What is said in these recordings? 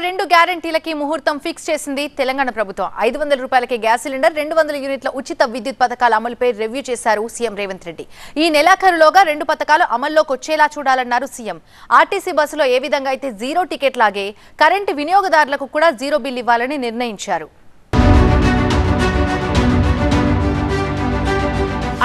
రెండు గ్యారెంటీలకి ముహూర్తం ఫిక్స్ చేసింది తెలంగాణ ప్రభుత్వం. 500 రూపాయలకే గ్యాస్ సిలిండర్, 200 యూనిట్ల ఉచిత విద్యుత్ పథకాల అమలుపై రివ్యూ చేశారు సీఎం రేవంత్ రెడ్డి. ఈ నెలాఖరులోగా రెండు పథకాలు అమల్లోకి వచ్చేలా చూడాలన్నారు సీఎం. ఆర్టీసీ బస్సులో ఏ విధంగా అయితే జీరో టికెట్ లాగే కరెంటు వినియోగదారులకు కూడా జీరో బిల్ ఇవ్వాలని నిర్ణయించారు.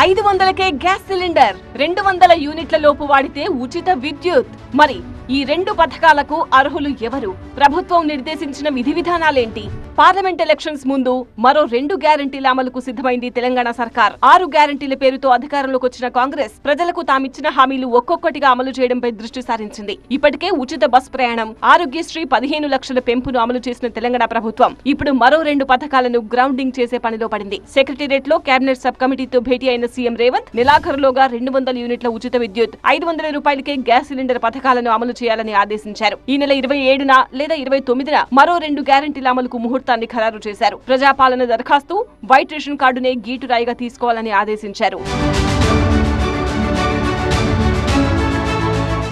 500కే గ్యాస్ సిలిండర్, 200 యూనిట్ల లోపు వాడితే ఉచిత విద్యుత్. మరి ఈ రెండు పథకాలకు అర్హులు ఎవరు? ప్రభుత్వం నిర్దేశించిన విధి విధానాలేంటి? పార్లమెంట్ ఎలక్షన్స్ ముందు మరో 2 గ్యారెంటీల అమలుకు సిద్ధమైంది తెలంగాణ సర్కార్. 6 గ్యారెంటీల పేరుతో అధికారంలోకి వచ్చిన కాంగ్రెస్ ప్రజలకు తామిచ్చిన హామీలు ఒక్కొక్కటిగా అమలు చేయడంపై దృష్టి సారించింది. ఇప్పటికే ఉచిత బస్ ప్రయాణం, ఆరోగ్యశ్రీ 15 లక్షల పెంపును అమలు చేసిన తెలంగాణ ప్రభుత్వం ఇప్పుడు మరో 2 పథకాలను గ్రౌండింగ్ చేసే పనిలో పడింది. సెక్రటేరియట్ లో కేబినెట్ సబ్ కమిటీతో భేటీ అయిన సీఎం రేవంత్ నెలాఖరులోగా 200 యూనిట్ల ఉచిత విద్యుత్, 500 రూపాయలకే గ్యాస్ సిలిండర్ పథకాలను అమలు చేయాలని ఆదేశించారు. ఈ నెల 27న లేదా 29న మరో 2 గ్యారెంటీల అమలుకు ముహూర్తాన్ని ఖరారు చేశారు. ప్రజాపాలన దరఖాస్తు, వైట్ రేషన్ కార్డునే గీటురాయిగా తీసుకోవాలని ఆదేశించారు.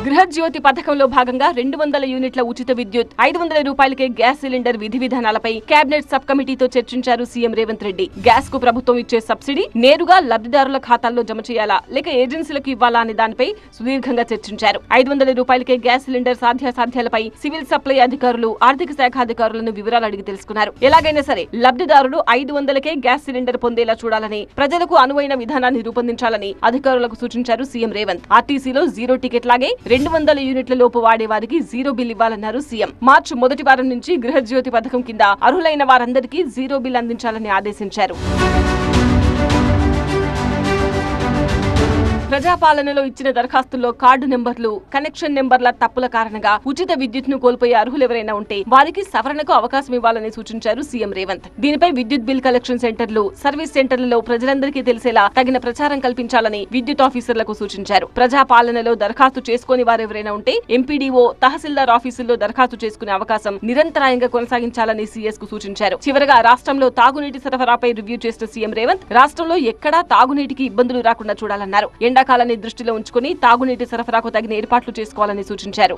గృహజ్యోతి పథకంలో భాగంగా 200 యూనిట్ల ఉచిత విద్యుత్, 500 రూపాయలకే గ్యాస్ సిలిండర్ విధి విధానాలపై కేబినెట్ సబ్ కమిటీతో చర్చించారు సీఎం రేవంత్ రెడ్డి. గ్యాస్ కు ప్రభుత్వం ఇచ్చే సబ్సిడీ నేరుగా లబ్ధిదారుల ఖాతాల్లో జమ చేయాలా లేక ఏజెన్సీలకు ఇవ్వాలా అనే దానిపై సుదీర్ఘంగా చర్చించారు. 500 రూపాయలకే గ్యాస్ సిలిండర్ సాధ్యాసాధ్యాలపై సివిల్ సప్లై అధికారులు, ఆర్థిక శాఖ అధికారులను వివరాలు అడిగి తెలుసుకున్నారు. ఎలాగైనా సరే లబ్ధిదారులు 500కే గ్యాస్ సిలిండర్ పొందేలా చూడాలని, ప్రజలకు అనువైన విధానాన్ని రూపొందించాలని అధికారులకు సూచించారు సీఎం రేవంత్. ఆర్టీసీలో జీరో టికెట్ లాగే 200 యూనిట్ల లోపు వాడే వారికి జీరో బిల్ ఇవ్వాలన్నారు సీఎం. మార్చి మొదటి వారం నుంచి గృహజ్యోతి పథకం కింద అర్హులైన వారందరికీ జీరో బిల్ అందించాలని ఆదేశించారు. ప్రజాపాలనలో ఇచ్చిన దరఖాస్తుల్లో కార్డు నెంబర్లు, కనెక్షన్ నెంబర్ల తప్పుల కారణంగా ఉచిత విద్యుత్ ను కోల్పోయే అర్హులెవరైనా ఉంటే వారికి సవరణకు అవకాశం ఇవ్వాలని సూచించారు సీఎం రేవంత్. దీనిపై విద్యుత్ బిల్ కలెక్షన్ సెంటర్లు, సర్వీస్ సెంటర్లలో ప్రజలందరికీ తెలిసేలా తగిన ప్రచారం కల్పించాలని విద్యుత్ ఆఫీసర్లకు సూచించారు. ప్రజాపాలనలో దరఖాస్తు చేసుకోని వారెవరైనా ఉంటే ఎంపీడీఓ, తహసీల్దార్ ఆఫీసుల్లో దరఖాస్తు చేసుకునే అవకాశం నిరంతరాయంగా కొనసాగించాలని సీఎస్ కు సూచించారు. చివరగా రాష్ట్రంలో తాగునీటి సరఫరాపై రివ్యూ చేసిన సీఎం రేవంత్ రాష్ట్రంలో ఎక్కడా తాగునీటికి ఇబ్బందులు రాకుండా చూడాలన్నారు. ఎండాకాలాన్ని దృష్టిలో ఉంచుకుని తాగునీటి సరఫరాకు తగిన ఏర్పాట్లు చేసుకోవాలని సూచించారు.